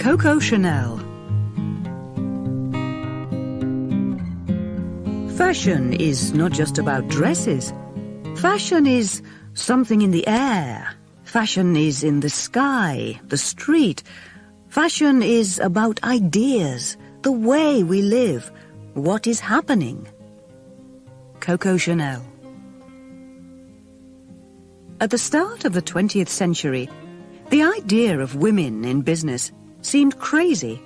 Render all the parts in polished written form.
Coco Chanel. Fashion is not just about dresses. Fashion is something in the air. Fashion is in the sky, the street. Fashion is about ideas, the way we live, what is happening. Coco Chanel. At the start of the 20th century, the idea of women in business seemed crazy.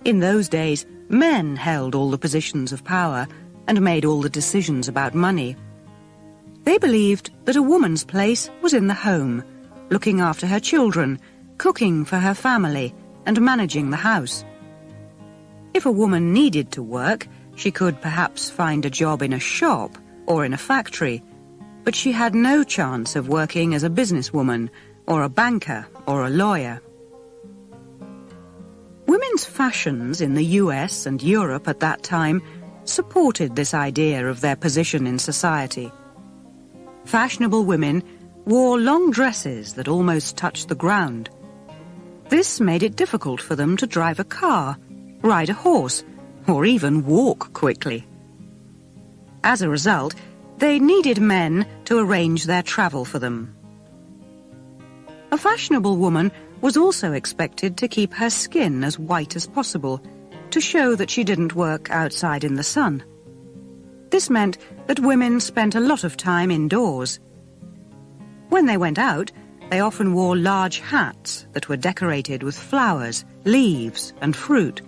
In those days, men held all the positions of power and made all the decisions about money. They believed that a woman's place was in the home, looking after her children, cooking for her family, and managing the house. If a woman needed to work, she could perhaps find a job in a shop or in a factory, but she had no chance of working as a businesswoman or a banker or a lawyer. Women's fashions in the US and Europe at that time supported this idea of their position in society. Fashionable women wore long dresses that almost touched the ground. This made it difficult for them to drive a car, ride a horse, or even walk quickly. As a result, they needed men to arrange their travel for them. A fashionable woman was also expected to keep her skin as white as possible, to show that she didn't work outside in the sun. This meant that women spent a lot of time indoors. When they went out, they often wore large hats that were decorated with flowers, leaves, and fruit.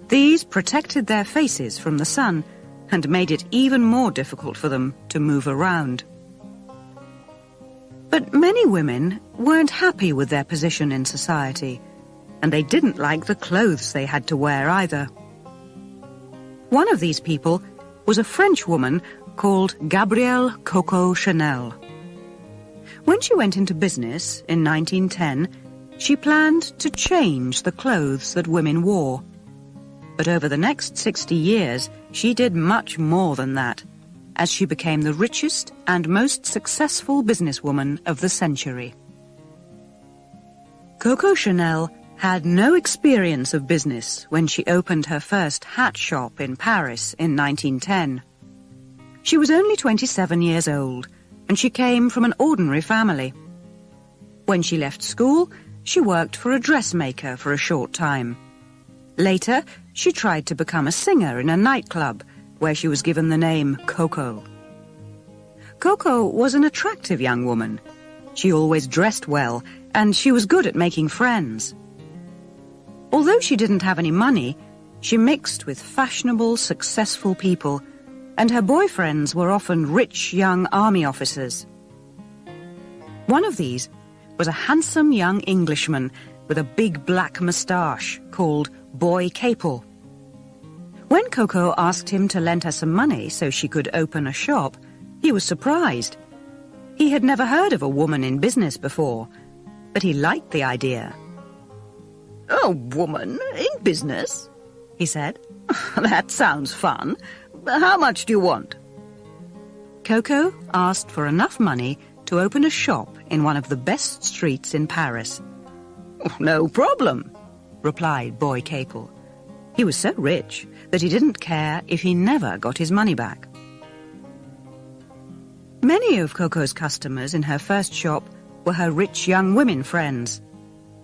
These protected their faces from the sun and made it even more difficult for them to move around. But many women weren't happy with their position in society, and they didn't like the clothes they had to wear either. One of these people was a French woman called Gabrielle Coco Chanel. When she went into business in 1910, she planned to change the clothes that women wore. But over the next 60 years, she did much more than that, as she became the richest and most successful businesswoman of the century. Coco Chanel had no experience of business when she opened her first hat shop in Paris in 1910. She was only 27 years old, and she came from an ordinary family. When she left school, she worked for a dressmaker for a short time. Later, she tried to become a singer in a nightclub, where she was given the name Coco. Coco was an attractive young woman. She always dressed well, and she was good at making friends. Although she didn't have any money, she mixed with fashionable, successful people, and her boyfriends were often rich young army officers. One of these was a handsome young Englishman with a big black moustache called Boy Capel. When Coco asked him to lend her some money so she could open a shop, he was surprised. He had never heard of a woman in business before, but he liked the idea. "A woman in business?" he said. "That sounds fun. How much do you want?" Coco asked for enough money to open a shop in one of the best streets in Paris. "No problem," replied Boy Capel. He was so rich that he didn't care if he never got his money back. Many of Coco's customers in her first shop were her rich young women friends.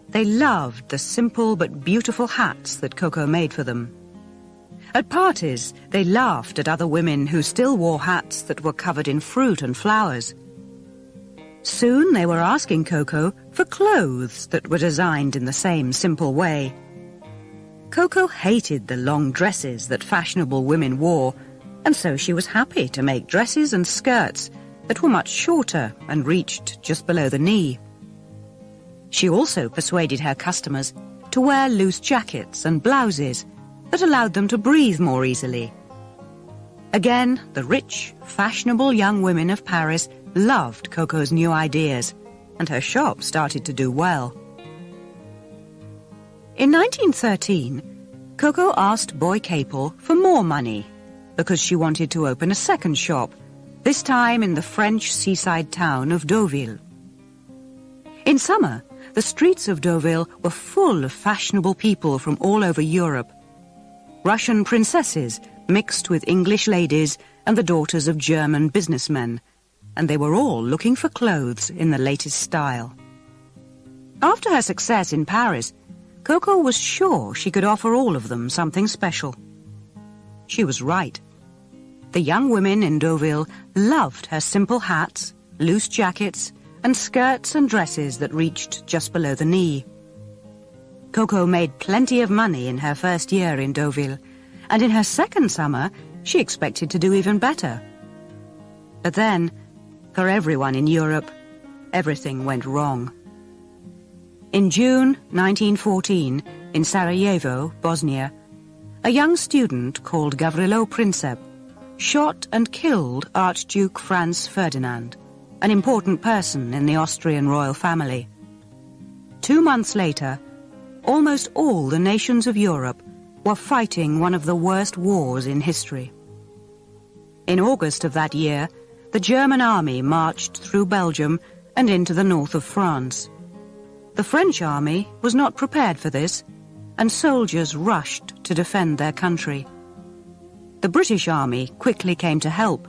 They loved the simple but beautiful hats that Coco made for them. At parties, they laughed at other women who still wore hats that were covered in fruit and flowers. Soon they were asking Coco for clothes that were designed in the same simple way. Coco hated the long dresses that fashionable women wore, and so she was happy to make dresses and skirts that were much shorter and reached just below the knee. She also persuaded her customers to wear loose jackets and blouses that allowed them to breathe more easily. Again, the rich, fashionable young women of Paris loved Coco's new ideas, and her shop started to do well. In 1913, Coco asked Boy Capel for more money because she wanted to open a second shop, this time in the French seaside town of Deauville. In summer, the streets of Deauville were full of fashionable people from all over Europe. Russian princesses mixed with English ladies and the daughters of German businessmen, and they were all looking for clothes in the latest style. After her success in Paris, Coco was sure she could offer all of them something special. She was right. The young women in Deauville loved her simple hats, loose jackets, and skirts and dresses that reached just below the knee. Coco made plenty of money in her first year in Deauville, and in her second summer, she expected to do even better. But then, for everyone in Europe, everything went wrong. In June 1914, in Sarajevo, Bosnia, a young student called Gavrilo Princip shot and killed Archduke Franz Ferdinand, an important person in the Austrian royal family. 2 months later, almost all the nations of Europe were fighting one of the worst wars in history. In August of that year, the German army marched through Belgium and into the north of France. The French army was not prepared for this, and soldiers rushed to defend their country. The British army quickly came to help,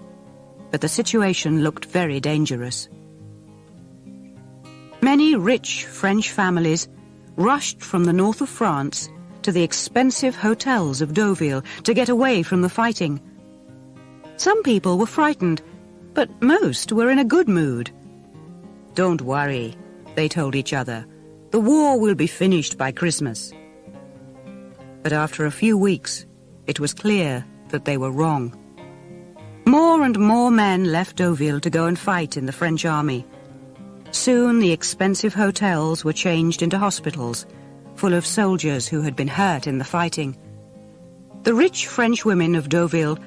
but the situation looked very dangerous. Many rich French families rushed from the north of France to the expensive hotels of Deauville to get away from the fighting. Some people were frightened, but most were in a good mood. "Don't worry," they told each other. "The war will be finished by Christmas." But after a few weeks, it was clear that they were wrong. More and more men left Deauville to go and fight in the French army. Soon the expensive hotels were changed into hospitals, full of soldiers who had been hurt in the fighting. The rich French women of Deauville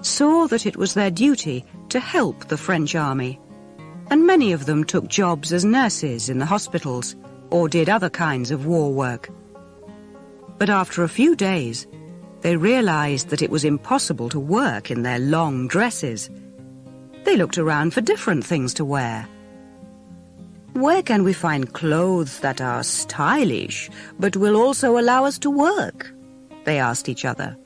saw that it was their duty to help the French army, and many of them took jobs as nurses in the hospitals or did other kinds of war work. But after a few days, they realized that it was impossible to work in their long dresses. They looked around for different things to wear. "Where can we find clothes that are stylish, but will also allow us to work?" they asked each other.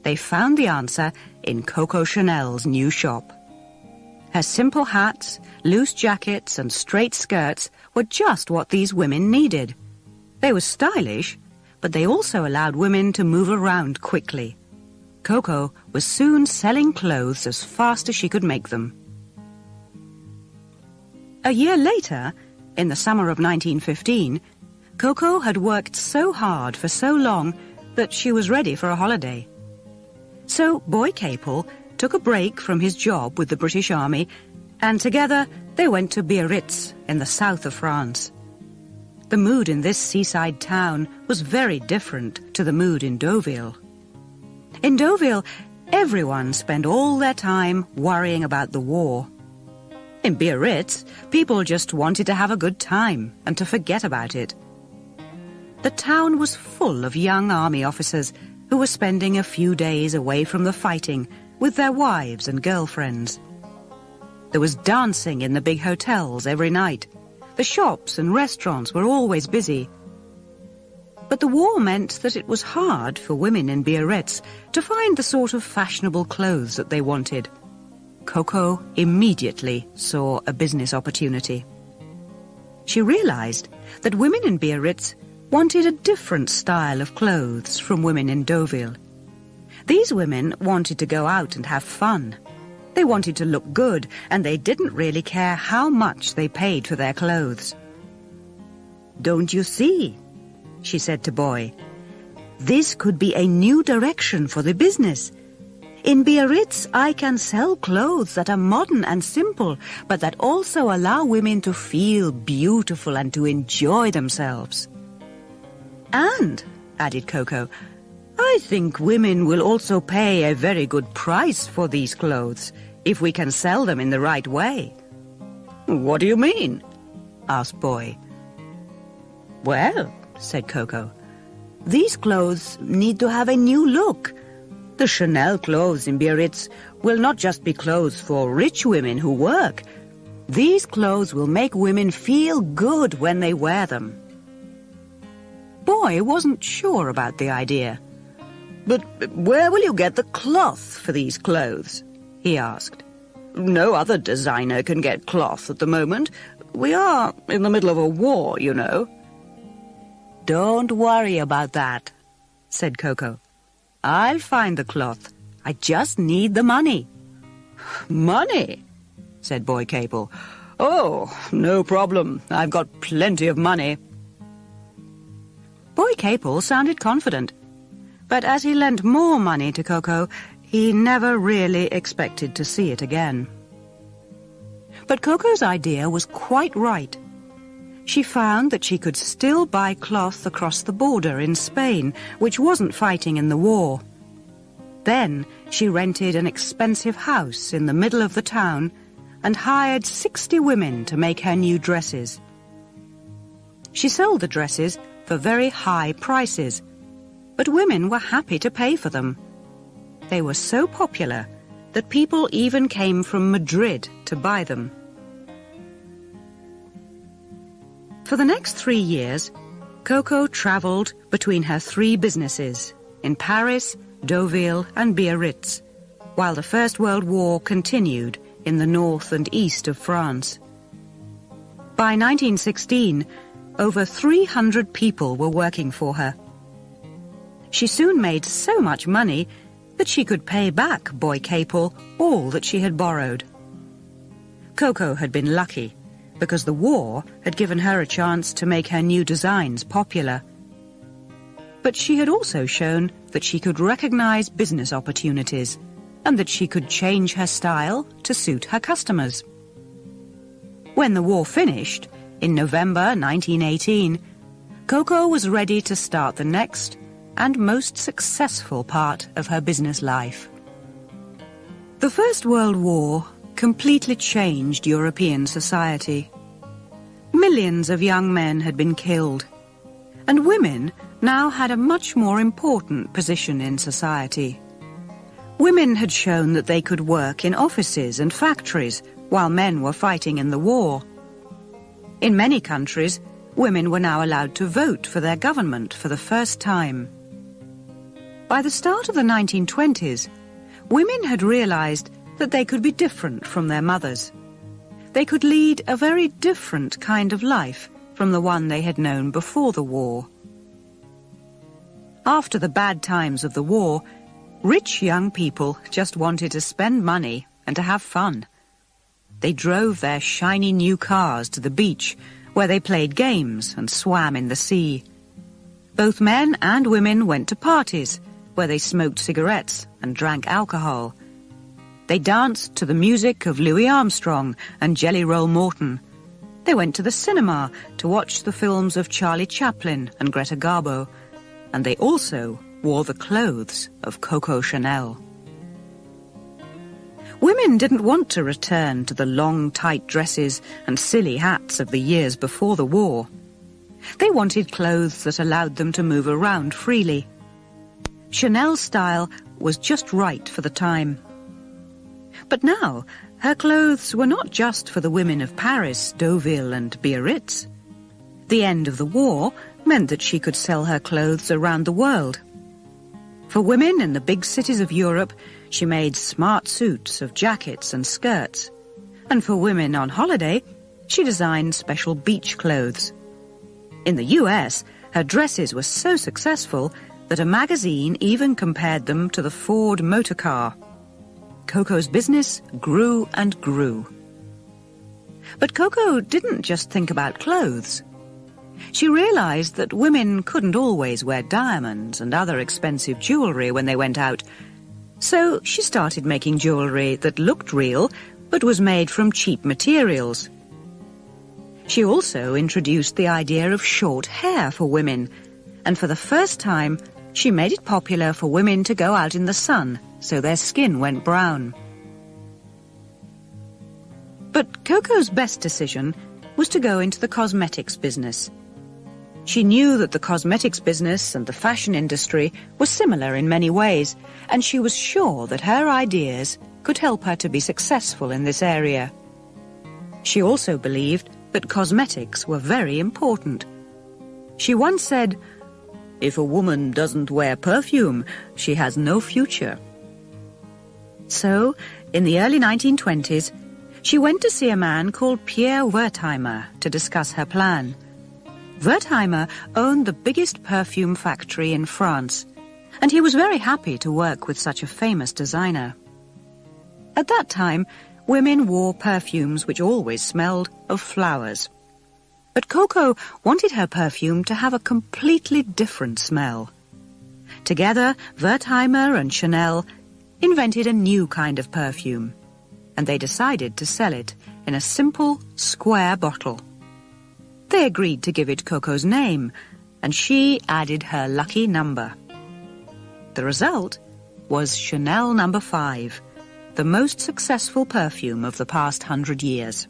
They found the answer in Coco Chanel's new shop. Her simple hats, loose jackets, and straight skirts were just what these women needed. They were stylish, but they also allowed women to move around quickly. Coco was soon selling clothes as fast as she could make them. A year later, in the summer of 1915, Coco had worked so hard for so long that she was ready for a holiday. So Boy Capel took a break from his job with the British Army, and together they went to Biarritz in the south of France. The mood in this seaside town was very different to the mood in Deauville. In Deauville, everyone spent all their time worrying about the war. In Biarritz, people just wanted to have a good time and to forget about it. The town was full of young army officers who were spending a few days away from the fighting with their wives and girlfriends. There was dancing in the big hotels every night. The shops and restaurants were always busy. But the war meant that it was hard for women in Biarritz to find the sort of fashionable clothes that they wanted. Coco immediately saw a business opportunity. She realized that women in Biarritz wanted a different style of clothes from women in Deauville. These women wanted to go out and have fun. They wanted to look good, and they didn't really care how much they paid for their clothes. "Don't you see?" she said to Boy. "This could be a new direction for the business. In Biarritz, I can sell clothes that are modern and simple, but that also allow women to feel beautiful and to enjoy themselves." "And," added Coco, "I think women will also pay a very good price for these clothes if we can sell them in the right way." "What do you mean?" asked Boy. "Well," said Coco, "these clothes need to have a new look. The Chanel clothes in Biarritz will not just be clothes for rich women who work. These clothes will make women feel good when they wear them." Boy wasn't sure about the idea. "But where will you get the cloth for these clothes?" he asked. "No other designer can get cloth at the moment. We are in the middle of a war, you know." "Don't worry about that," said Coco. "I'll find the cloth. I just need the money." "Money?" said Boy Capel. "Oh, no problem. I've got plenty of money." Boy Capel sounded confident, but as he lent more money to Coco, he never really expected to see it again. But Coco's idea was quite right. She found that she could still buy cloth across the border in Spain, which wasn't fighting in the war. Then she rented an expensive house in the middle of the town and hired 60 women to make her new dresses. She sold the dresses for very high prices, but women were happy to pay for them. They were so popular that people even came from Madrid to buy them. For the next 3 years, Coco travelled between her 3 businesses in Paris, Deauville and Biarritz, while the First World War continued in the north and east of France. By 1916, over 300 people were working for her. She soon made so much money that she could pay back Boy Capel all that she had borrowed. Coco had been lucky because the war had given her a chance to make her new designs popular. But she had also shown that she could recognize business opportunities and that she could change her style to suit her customers. When the war finished, in November 1918, Coco was ready to start the next and most successful part of her business life. The First World War completely changed European society. Millions of young men had been killed, and women now had a much more important position in society. Women had shown that they could work in offices and factories while men were fighting in the war. In many countries, women were now allowed to vote for their government for the first time. By the start of the 1920s, women had realized that they could be different from their mothers. They could lead a very different kind of life from the one they had known before the war. After the bad times of the war, rich young people just wanted to spend money and to have fun. They drove their shiny new cars to the beach, where they played games and swam in the sea. Both men and women went to parties, where they smoked cigarettes and drank alcohol. They danced to the music of Louis Armstrong and Jelly Roll Morton. They went to the cinema to watch the films of Charlie Chaplin and Greta Garbo, and they also wore the clothes of Coco Chanel. Women didn't want to return to the long, tight dresses and silly hats of the years before the war. They wanted clothes that allowed them to move around freely. Chanel's style was just right for the time. But now, her clothes were not just for the women of Paris, Deauville and Biarritz. The end of the war meant that she could sell her clothes around the world. For women in the big cities of Europe, she made smart suits of jackets and skirts. And for women on holiday, she designed special beach clothes. In the US, her dresses were so successful that a magazine even compared them to the Ford motor car. Coco's business grew and grew. But Coco didn't just think about clothes. She realized that women couldn't always wear diamonds and other expensive jewelry when they went out. So she started making jewelry that looked real but was made from cheap materials. She also introduced the idea of short hair for women, and for the first time she made it popular for women to go out in the sun so their skin went brown. But Coco's best decision was to go into the cosmetics business. She knew that the cosmetics business and the fashion industry were similar in many ways, and she was sure that her ideas could help her to be successful in this area. She also believed that cosmetics were very important. She once said, "If a woman doesn't wear perfume, she has no future." So, in the early 1920s, she went to see a man called Pierre Wertheimer to discuss her plan. Wertheimer owned the biggest perfume factory in France, and he was very happy to work with such a famous designer. At that time, women wore perfumes which always smelled of flowers. But Coco wanted her perfume to have a completely different smell. Together, Wertheimer and Chanel invented a new kind of perfume, and they decided to sell it in a simple, square bottle. They agreed to give it Coco's name, and she added her lucky number. The result was Chanel No. 5, the most successful perfume of the past 100 years.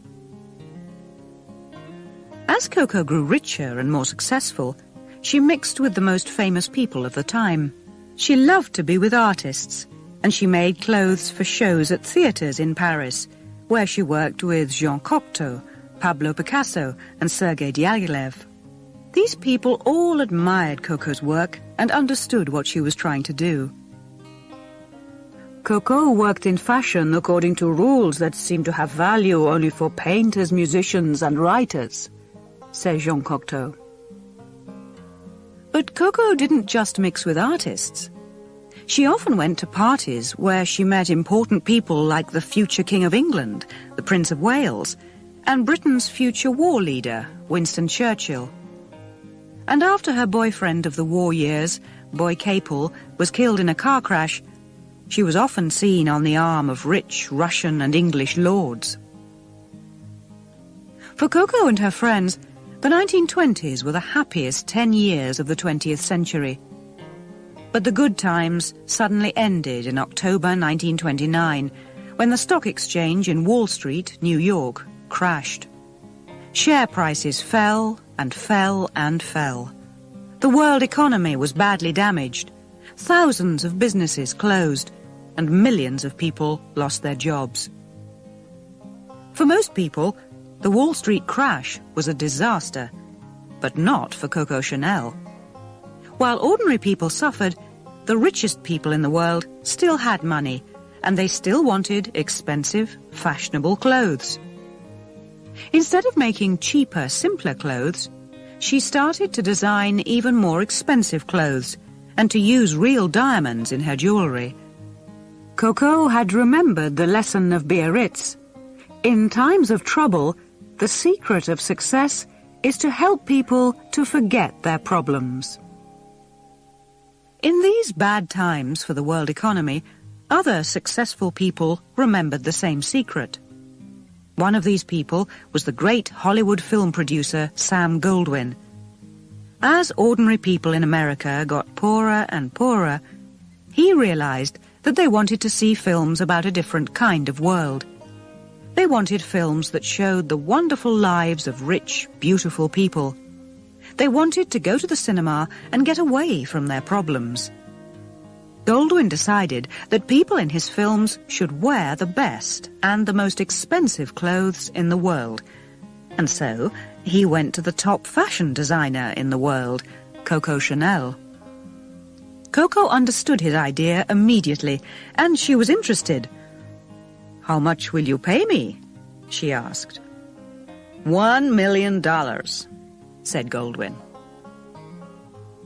As Coco grew richer and more successful, she mixed with the most famous people of the time. She loved to be with artists, and she made clothes for shows at theatres in Paris, where she worked with Jean Cocteau, Pablo Picasso, and Sergei Diaghilev. These people all admired Coco's work and understood what she was trying to do. "Coco worked in fashion according to rules that seem to have value only for painters, musicians, and writers," said Jean Cocteau. But Coco didn't just mix with artists. She often went to parties where she met important people like the future King of England, the Prince of Wales, and Britain's future war leader, Winston Churchill. And after her boyfriend of the war years, Boy Capel, was killed in a car crash, she was often seen on the arm of rich Russian and English lords. For Coco and her friends, the 1920s were the happiest 10 years of the 20th century. But the good times suddenly ended in October 1929, when the stock exchange in Wall Street, New York, crashed. Share prices fell and fell and fell. The world economy was badly damaged. Thousands of businesses closed, and millions of people lost their jobs. For most people, the Wall Street crash was a disaster, but not for Coco Chanel. While ordinary people suffered, the richest people in the world still had money, and they still wanted expensive, fashionable clothes. Instead of making cheaper, simpler clothes, she started to design even more expensive clothes and to use real diamonds in her jewelry. Coco had remembered the lesson of Biarritz. In times of trouble, the secret of success is to help people to forget their problems. In these bad times for the world economy, other successful people remembered the same secret. One of these people was the great Hollywood film producer Sam Goldwyn. As ordinary people in America got poorer and poorer, he realized that they wanted to see films about a different kind of world. They wanted films that showed the wonderful lives of rich, beautiful people. They wanted to go to the cinema and get away from their problems. Goldwyn decided that people in his films should wear the best and the most expensive clothes in the world. And so he went to the top fashion designer in the world, Coco Chanel. Coco understood his idea immediately, and she was interested. "How much will you pay me?" she asked. $1 million, said Goldwyn.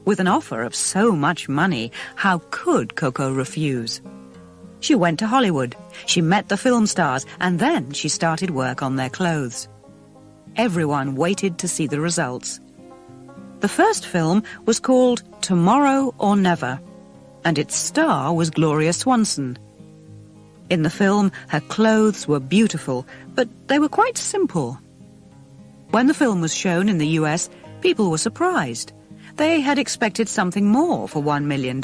With an offer of so much money, how could Coco refuse? She went to Hollywood, she met the film stars, and then she started work on their clothes. Everyone waited to see the results. The first film was called Tomorrow or Never, and its star was Gloria Swanson. In the film, her clothes were beautiful, but they were quite simple. When the film was shown in the US, people were surprised. They had expected something more for $1 million.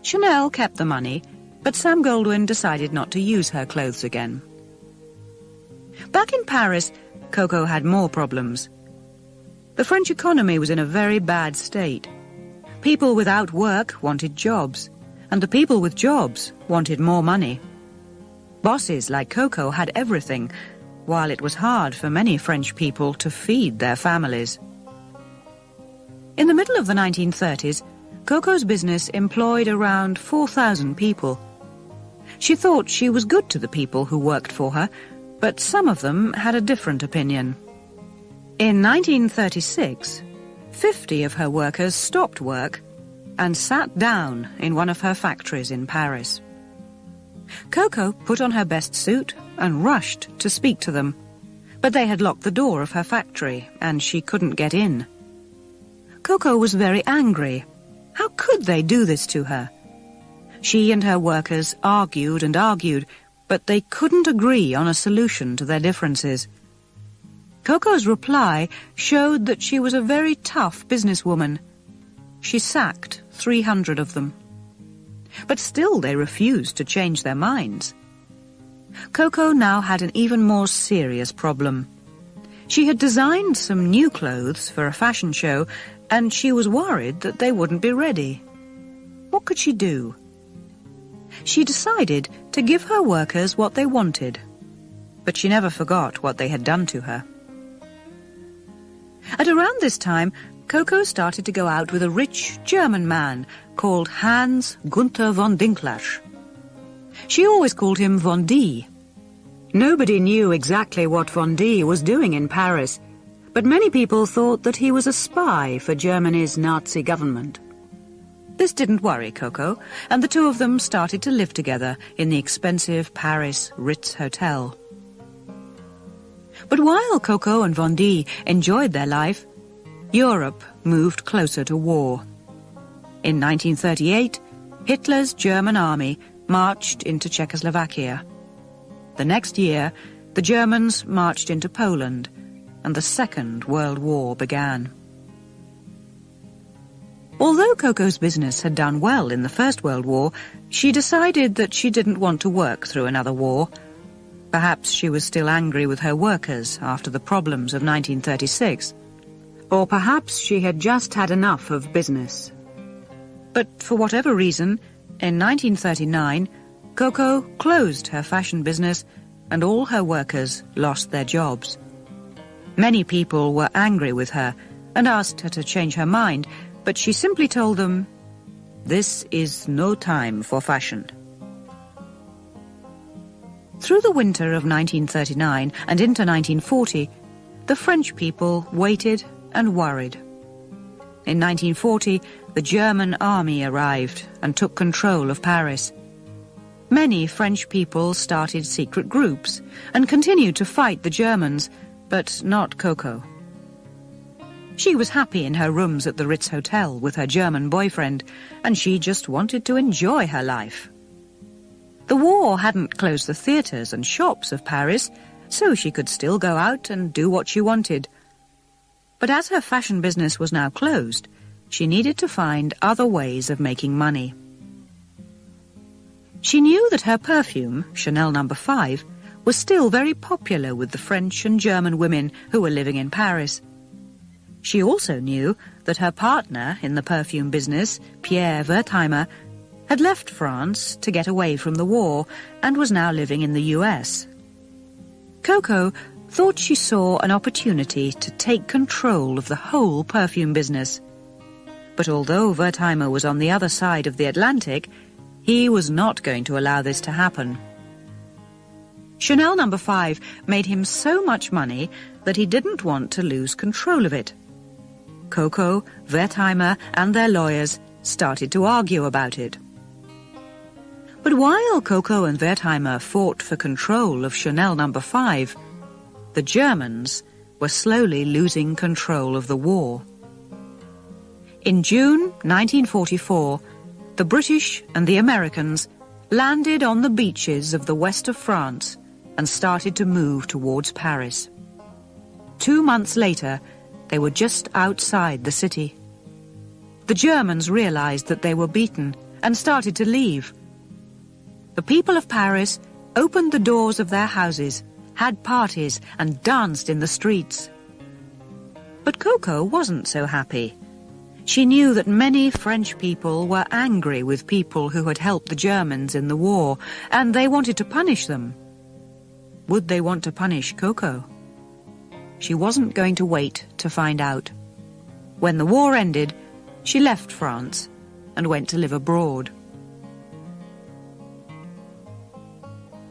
Chanel kept the money, but Sam Goldwyn decided not to use her clothes again. Back in Paris, Coco had more problems. The French economy was in a very bad state. People without work wanted jobs, and the people with jobs wanted more money. Bosses like Coco had everything, while it was hard for many French people to feed their families. In the middle of the 1930s, Coco's business employed around 4,000 people. She thought she was good to the people who worked for her, but some of them had a different opinion. In 1936, 50 of her workers stopped work and sat down in one of her factories in Paris. Coco put on her best suit and rushed to speak to them, but they had locked the door of her factory and she couldn't get in. Coco was very angry. How could they do this to her? She and her workers argued and argued, but they couldn't agree on a solution to their differences. Coco's reply showed that she was a very tough businesswoman. She sacked 300 of them. But still they refused to change their minds. Coco now had an even more serious problem. She had designed some new clothes for a fashion show, and she was worried that they wouldn't be ready. What could she do? She decided to give her workers what they wanted, but she never forgot what they had done to her. At around this time, Coco started to go out with a rich German man called Hans Gunther von Dinklage. She always called him Von D. Nobody knew exactly what Von D was doing in Paris, but many people thought that he was a spy for Germany's Nazi government. This didn't worry Coco, and the two of them started to live together in the expensive Paris Ritz Hotel. But while Coco and Von D enjoyed their life, Europe moved closer to war. In 1938, Hitler's German army marched into Czechoslovakia. The next year, the Germans marched into Poland, and the Second World War began. Although Coco's business had done well in the First World War, she decided that she didn't want to work through another war. Perhaps she was still angry with her workers after the problems of 1936. Or perhaps she had just had enough of business. But for whatever reason, in 1939, Coco closed her fashion business and all her workers lost their jobs. Many people were angry with her and asked her to change her mind, but she simply told them, "This is no time for fashion." Through the winter of 1939 and into 1940, the French people waited and worried. In 1940, the German army arrived and took control of Paris. Many French people started secret groups and continued to fight the Germans, but not Coco. She was happy in her rooms at the Ritz Hotel with her German boyfriend, and she just wanted to enjoy her life. The war hadn't closed the theatres and shops of Paris, so she could still go out and do what she wanted. But as her fashion business was now closed, she needed to find other ways of making money. She knew that her perfume, Chanel No. 5, was still very popular with the French and German women who were living in Paris. She also knew that her partner in the perfume business, Pierre Wertheimer, had left France to get away from the war and was now living in the US. Coco thought she saw an opportunity to take control of the whole perfume business. But although Wertheimer was on the other side of the Atlantic, he was not going to allow this to happen. Chanel No. 5 made him so much money that he didn't want to lose control of it. Coco, Wertheimer and their lawyers started to argue about it. But while Coco and Wertheimer fought for control of Chanel No. 5, the Germans were slowly losing control of the war. In June 1944, the British and the Americans landed on the beaches of the west of France and started to move towards Paris. 2 months later, they were just outside the city. The Germans realized that they were beaten and started to leave. The people of Paris opened the doors of their houses, had parties and danced in the streets. But Coco wasn't so happy. She knew that many French people were angry with people who had helped the Germans in the war, and they wanted to punish them. would they want to punish Coco? She wasn't going to wait to find out. When the war ended, she left France and went to live abroad.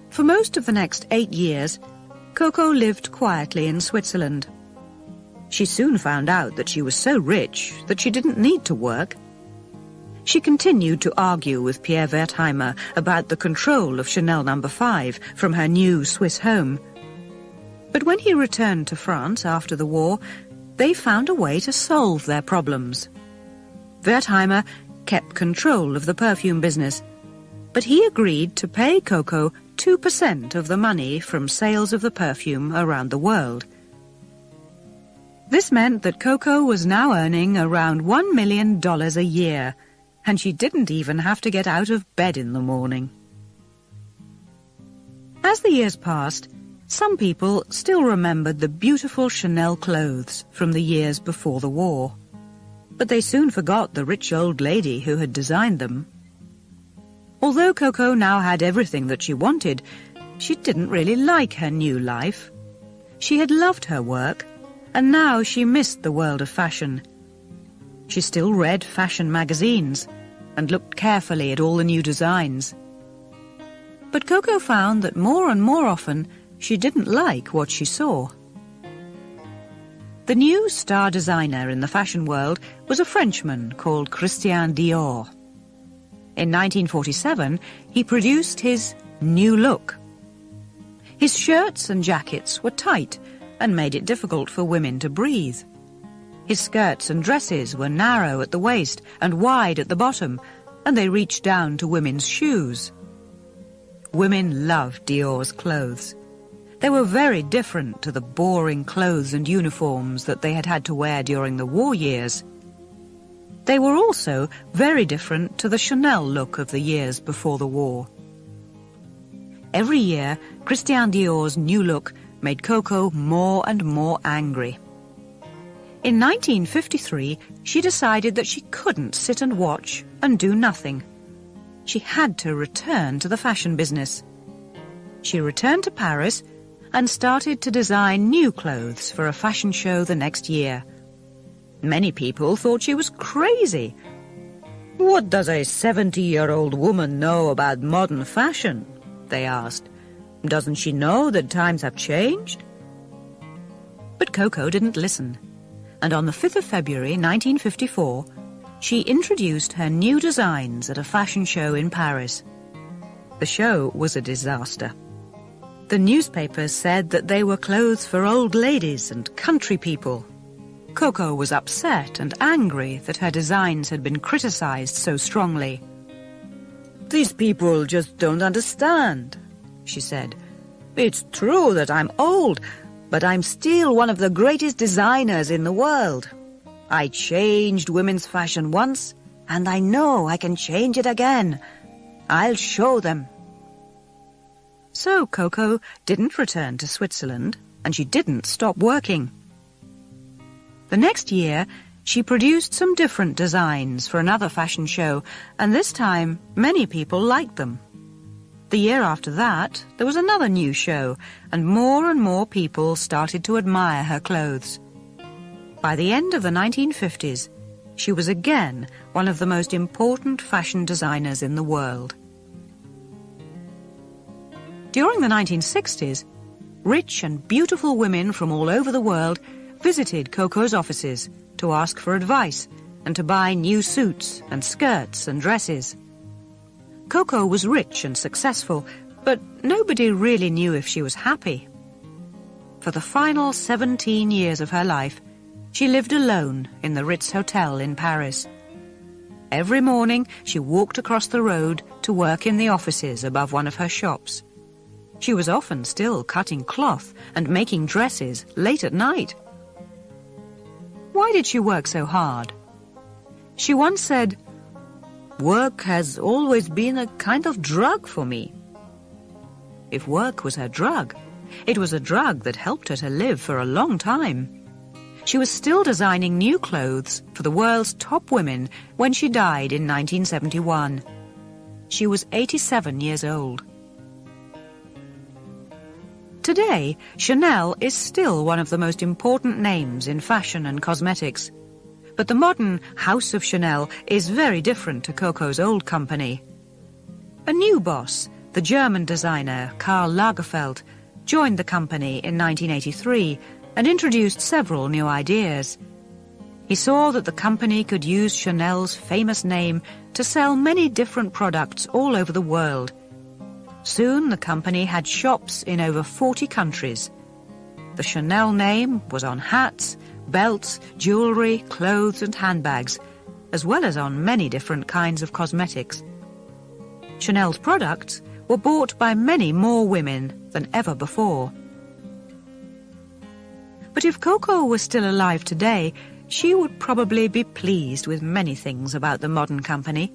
For most of the next 8 years, Coco lived quietly in Switzerland. She soon found out that she was so rich that she didn't need to work. She continued to argue with Pierre Wertheimer about the control of Chanel No. 5 from her new Swiss home. But when he returned to France after the war, they found a way to solve their problems. Wertheimer kept control of the perfume business, but he agreed to pay Coco 2% of the money from sales of the perfume around the world. This meant that Coco was now earning around $1 million a year, and she didn't even have to get out of bed in the morning. As the years passed, some people still remembered the beautiful Chanel clothes from the years before the war. But they soon forgot the rich old lady who had designed them. Although Coco now had everything that she wanted, she didn't really like her new life. She had loved her work, and now she missed the world of fashion. She still read fashion magazines and looked carefully at all the new designs. But Coco found that more and more often she didn't like what she saw. The new star designer in the fashion world was a Frenchman called Christian Dior. In 1947, he produced his new look. His shirts and jackets were tight and made it difficult for women to breathe. His skirts and dresses were narrow at the waist and wide at the bottom, and they reached down to women's shoes. Women loved Dior's clothes. They were very different to the boring clothes and uniforms that they had had to wear during the war years. They were also very different to the Chanel look of the years before the war. Every year, Christian Dior's new look made Coco more and more angry. In 1953, she decided that she couldn't sit and watch and do nothing. She had to return to the fashion business. She returned to Paris and started to design new clothes for a fashion show the next year. Many people thought she was crazy. "What does a 70-year-old woman know about modern fashion?" they asked. "Doesn't she know that times have changed?" But Coco didn't listen, and on the 5th of February 1954, she introduced her new designs at a fashion show in Paris. The show was a disaster. The newspapers said that they were clothes for old ladies and country people. Coco was upset and angry that her designs had been criticized so strongly. "These people just don't understand," she said. "It's true that I'm old, but I'm still one of the greatest designers in the world. I changed women's fashion once, and I know I can change it again. I'll show them." So Coco didn't return to Switzerland, and she didn't stop working. The next year, she produced some different designs for another fashion show, and this time many people liked them. The year after that, there was another new show, and more people started to admire her clothes. By the end of the 1950s, she was again one of the most important fashion designers in the world. During the 1960s, rich and beautiful women from all over the world visited Coco's offices to ask for advice and to buy new suits and skirts and dresses. Coco was rich and successful, but nobody really knew if she was happy. For the final 17 years of her life, she lived alone in the Ritz Hotel in Paris. Every morning, she walked across the road to work in the offices above one of her shops. She was often still cutting cloth and making dresses late at night. Why did she work so hard? She once said, "Work has always been a kind of drug for me." If work was her drug, it was a drug that helped her to live for a long time. She was still designing new clothes for the world's top women when she died in 1971. She was 87 years old. Today, Chanel is still one of the most important names in fashion and cosmetics. But the modern House of Chanel is very different to Coco's old company. A new boss, the German designer Karl Lagerfeld, joined the company in 1983 and introduced several new ideas. He saw that the company could use Chanel's famous name to sell many different products all over the world. Soon the company had shops in over 40 countries. The Chanel name was on hats, belts, jewelry, clothes and handbags, as well as on many different kinds of cosmetics. Chanel's products were bought by many more women than ever before. But if Coco was still alive today, she would probably be pleased with many things about the modern company.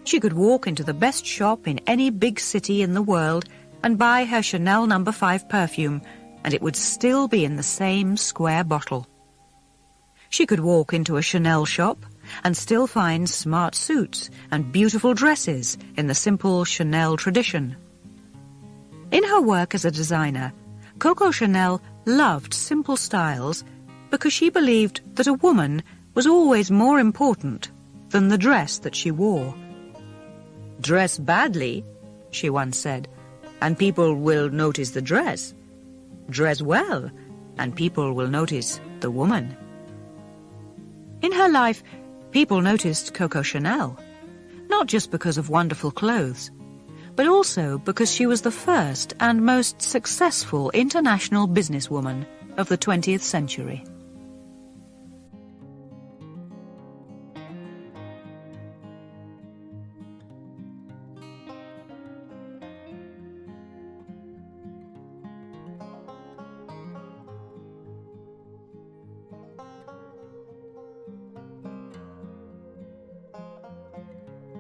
She could walk into the best shop in any big city in the world and buy her Chanel No. 5 perfume, and it would still be in the same square bottle. She could walk into a Chanel shop and still find smart suits and beautiful dresses in the simple Chanel tradition. In her work as a designer, Coco Chanel loved simple styles because she believed that a woman was always more important than the dress that she wore. "Dress badly," she once said, "and people will notice the dress. Dress well, and people will notice the woman." In her life, people noticed Coco Chanel, not just because of wonderful clothes, but also because she was the first and most successful international businesswoman of the 20th century.